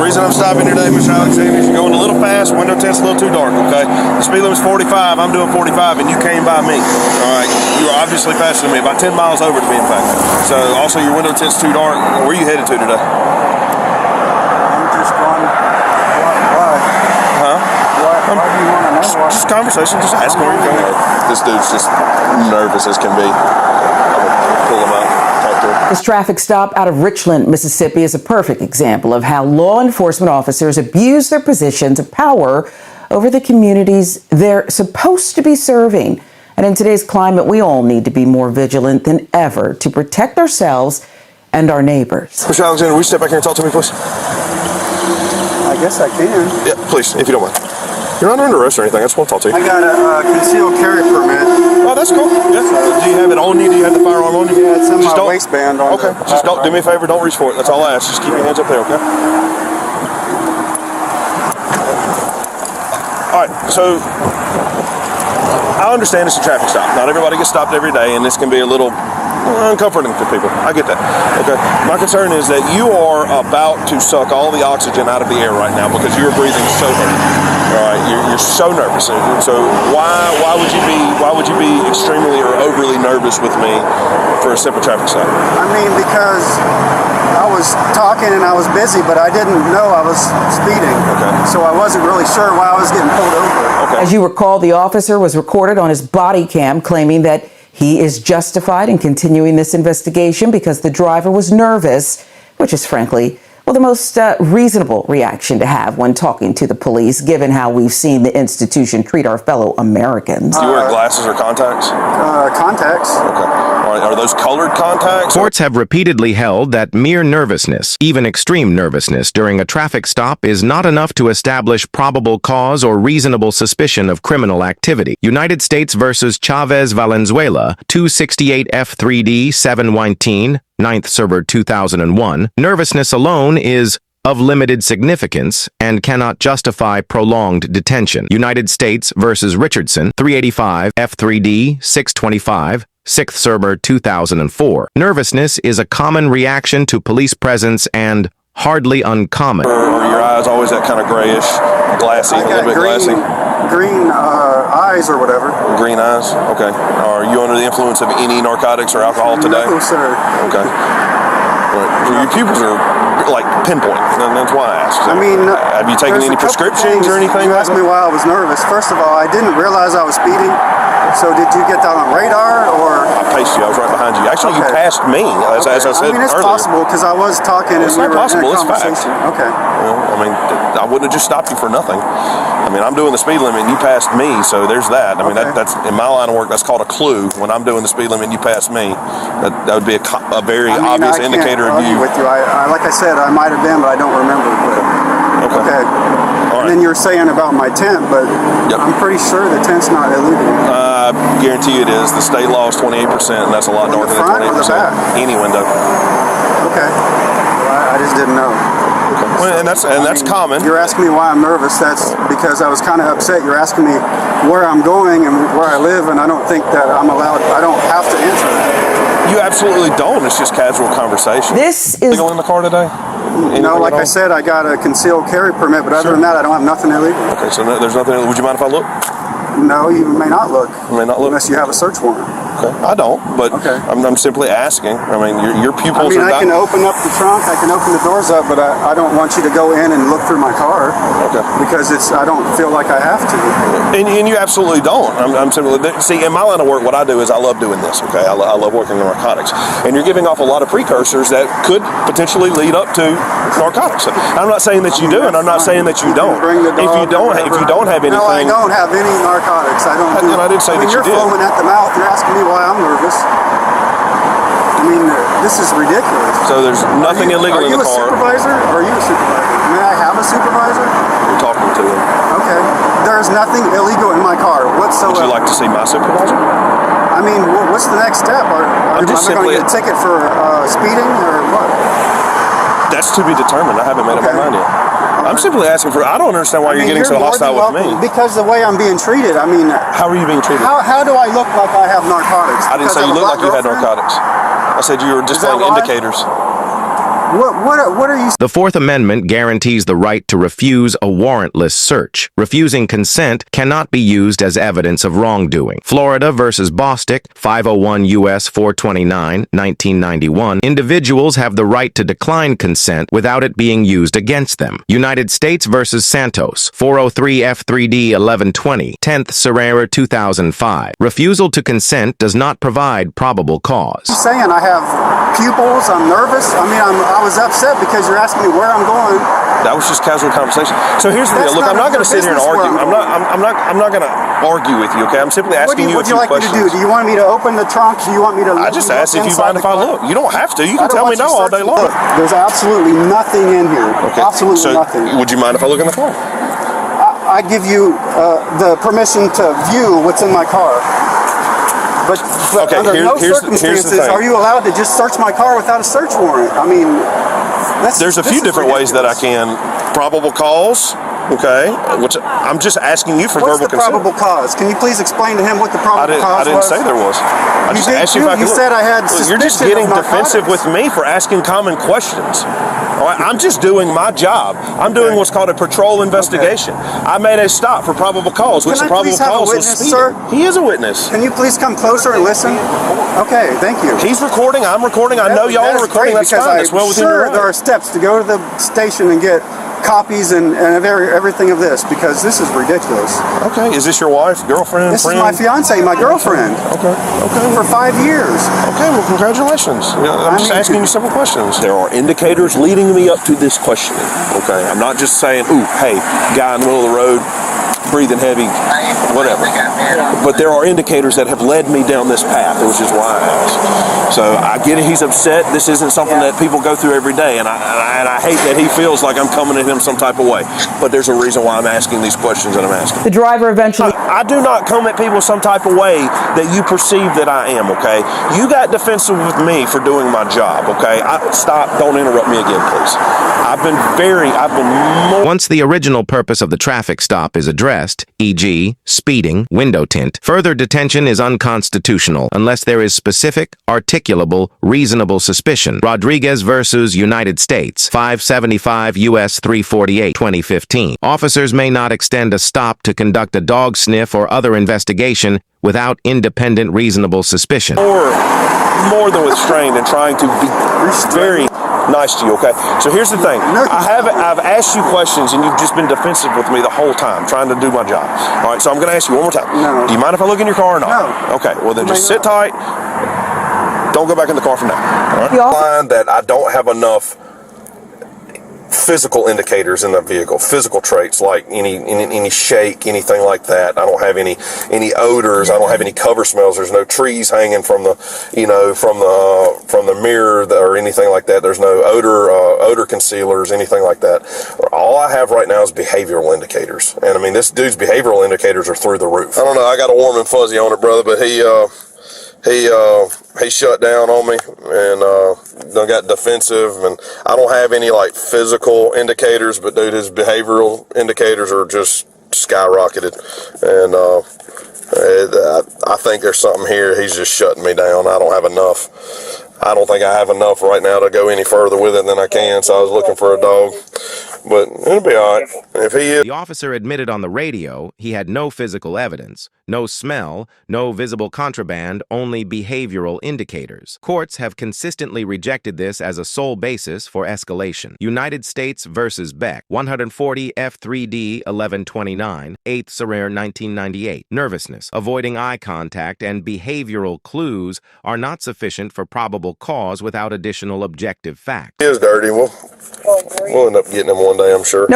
reason I'm stopping today, Mr. Alexander, is you're going a little fast, window tint's a little too dark, okay? The speed limit's 45, I'm doing 45, and you came by me, all right? You were obviously faster than me, about 10 miles over to be in fact. So, also, your window tint's too dark. Where are you headed to today? I'm just going, why? Huh? Why do you want to know? Just conversation, just ask where you're going. This dude's just nervous as can be. I'm gonna pull him out, talk to him. This traffic stop out of Richland, Mississippi is a perfect example of how law enforcement officers abuse their positions of power over the communities they're supposed to be serving. And in today's climate, we all need to be more vigilant than ever to protect ourselves and our neighbors. Mr. Alexander, will you step back here and talk to me, please? I guess I can. Yeah, please, if you don't mind. You're not under arrest or anything. I just want to talk to you. I got a concealed carry permit. Oh, that's cool. Yeah. Do you have it on you? Do you have the firearm on you? Yeah, it's in Just my don't- waistband. On Okay. the Just don't do me a favor. Don't reach for it. That's all I ask. Just keep your hands up there, okay? All right. So I understand it's a traffic stop. Not everybody gets stopped every day, and this can be a little uncomforting for people. I get that. Okay. My concern is that you are about to suck all the oxygen out of the air right now because you're breathing so heavy. All right. You're so nervous. And so why would you be extremely or overly nervous with me for a simple traffic stop? I mean, because I was talking and I was busy, but I didn't know I was speeding. Okay. So I wasn't really sure why I was getting pulled over. Okay. As you recall, the officer was recorded on his body cam claiming that he is justified in continuing this investigation because the driver was nervous, which is frankly, well, the most reasonable reaction to have when talking to the police, given how we've seen the institution treat our fellow Americans. Do you wear glasses or contacts? Contacts. Okay. Are those colored contacts? Courts have repeatedly held that mere nervousness, even extreme nervousness during a traffic stop, is not enough to establish probable cause or reasonable suspicion of criminal activity. United States versus Chavez Valenzuela, 268 F3D 719, 9th Server 2001. Nervousness alone is of limited significance and cannot justify prolonged detention. United States versus Richardson, 385 F3D 625, 6th Server 2004. Nervousness is a common reaction to police presence and hardly uncommon. Or your eyes always that kind of grayish, glassy, I a little got bit glassy? green eyes or whatever. Green eyes? Okay. Are you under the influence of any narcotics or alcohol today? No, sir. Okay. Right. Your pupils are like pinpoint, and that's why I asked. I mean, have you taken there's any a couple prescriptions or things. anything? You asked me why I was nervous. First of all, I didn't realize I was speeding. So did you get that on radar or? I paced you. I was right behind you. Actually, you Okay. passed me, as I said I mean, it's earlier. possible because I was talking and It's we not were possible. in a It's fact. conversation. Okay. Well, I mean, I wouldn't have just stopped you for nothing. I mean, I'm doing the speed limit and you passed me, so there's that. I mean, Okay. that's in my line of work. That's called a clue. When I'm doing the speed limit and you pass me, that would be a very I mean, obvious I can't indicator of argue you. with you. Like I said, I might have been, but I don't remember. But, Okay. And All then right. you were saying about my tent, but Yep. I'm pretty sure the tent's not illegal. I guarantee you it is. The state law is 28%, and that's a lot In the darker than front or the 28%. back? Any window. Okay. Well, I just didn't know. Well, and that's common. You're asking me why I'm nervous. That's because I was kind of upset. You're asking me where I'm going and where I live, and I don't think that I don't have to answer that. You absolutely don't. It's just casual conversation. This is Legal in the car today? You know, like I said, I got a concealed carry permit, but other than that, I don't have nothing illegal. Okay, so there's nothing. Would you mind if I look? No, you may not look. I may not look. Unless you have a search warrant. Okay, I don't, but Okay. I'm simply asking. I mean, your I pupils mean, are I can open up the trunk, I can open the doors up, but I don't want you to go in and look through my car. Okay. Because I don't feel like I have to. And you absolutely don't. I'm simply see in my line of work, what I do is I love doing this. Okay, I love working in narcotics, and you're giving off a lot of precursors that could potentially lead up to narcotics. I'm not saying that you do, and I'm not saying that you don't. Bring the If you dog or don't have anything, No, I don't have any narcotics. I don't. And I didn't say I mean, that you you're did. foaming at the mouth. You're asking me why I'm nervous. I mean, this is ridiculous. So there's nothing illegal in the Are you a car. supervisor? Are you a supervisor? May I have a supervisor? You're talking to him. Okay. There's nothing illegal in my car whatsoever. Would you like to see my supervisor? I mean, what's the next step? I'm just am I simply- going to get a ticket for speeding or what? That's to be determined. I haven't made up my Okay. mind yet. I'm simply asking for. I don't understand why you're getting so more hostile than with me. welcome, because the way I'm being treated. I mean, How are you being treated? how do I look like I have narcotics? I didn't Because say I you have a looked like black you had girlfriend? narcotics. I said you were displaying why? indicators. What are you? The Fourth Amendment guarantees the right to refuse a warrantless search. Refusing consent cannot be used as evidence of wrongdoing. Florida versus Bostick, 501 U.S. 429, 1991. Individuals have the right to decline consent without it being used against them. United States versus Santos, 403 F3D 1120, 10th Serrera 2005. Refusal to consent does not provide probable cause. You saying I have pupils? I'm nervous. I mean, I was upset because you're asking me where I'm going. That was just casual conversation. So here's the deal. Look, I'm not going to sit here and argue. I'm not going to argue with you. Okay, I'm simply asking you a few questions. What do you like me to do? Do you want me to open the trunk? Do you want me to? I just asked if you mind if I look. You don't have to. You can tell me no all day long. There's absolutely nothing in here. Okay. Absolutely nothing. Would you mind if I look in the car? I give you the permission to view what's in my car. But Okay, under no here's the circumstances thing. are you allowed to just search my car without a search warrant. I mean, There's a few different ways that I can. Probable cause, okay, which I'm just asking you for what's verbal the consent. probable cause? Can you please explain to him what the probable cause I didn't was? say there was. I You just did asked you if I too. could You look. said I had Look, you're just suspicion getting of defensive with narcotics. me for asking common questions. All right, I'm just doing my job. I'm doing what's called a patrol investigation. I made a stop for probable cause, which Can the I probable please have a cause was witness, speeding. sir? He is a witness. Can you please come closer and listen? Okay, thank you. He's recording. I'm recording. I know y'all That are is recording. great That's fine. That's well I'm within your sure right. there are steps to go to the station and get copies and everything of this because this is ridiculous. Okay, is this your wife, girlfriend, This friend? is my fiance, my girlfriend, Okay, okay. for 5 years. Okay, well, congratulations. Yeah, I'm just asking you several questions. There are indicators leading me up to this questioning. Okay, I'm not just saying, ooh, hey, guy in the middle of the road, breathing heavy, whatever. But there are indicators that have led me down this path, which is why I asked. So I get it. He's upset. This isn't something that people go through every day, and I hate that he feels like I'm coming at him some type of way. But there's a reason why I'm asking these questions that I'm asking. The driver eventually I do not come at people some type of way that you perceive that I am, okay? You got defensive with me for doing my job, okay? Stop. Don't interrupt me again, please. I've been more... Once the original purpose of the traffic stop is addressed, e.g., speeding, window tint, further detention is unconstitutional unless there is specific, articulable, reasonable suspicion. Rodriguez versus United States, 575 U.S. 348, 2015. Officers may not extend a stop to conduct a dog sniff or other investigation without independent reasonable suspicion. more than restrained and trying to be very nice to you, okay? So here's the thing. I've asked you questions and you've just been defensive with me the whole time, trying to do my job. All right, so I'm going to ask you one more time. No. Do you mind if I look in your car or not? No. Okay, well then just sit tight. Don't go back in the car for now. All right? Yeah. Find that I don't have enough physical indicators in the vehicle, physical traits like any shake, anything like that. I don't have any odors. I don't have any cover smells. There's no trees hanging from the from the mirror or anything like that. There's no odor concealers, anything like that. All I have right now is behavioral indicators, and I mean this dude's behavioral indicators are through the roof. I don't know. I got a warm and fuzzy on it, brother, but he shut down on me and done got defensive, and I don't have any like physical indicators, but dude, his behavioral indicators are just skyrocketed, and I think there's something here. He's just shutting me down. I don't have enough. I don't think I have enough right now to go any further with it than I can, so I was looking for a dog. But it'll be all right. If he is... The officer admitted on the radio he had no physical evidence, no smell, no visible contraband, only behavioral indicators. Courts have consistently rejected this as a sole basis for escalation. United States versus Beck, 140 F3D 1129, 8th Serrera 1998. Nervousness, avoiding eye contact, and behavioral clues are not sufficient for probable cause without additional objective facts. He is dirty. We'll end up getting him one day, I'm sure.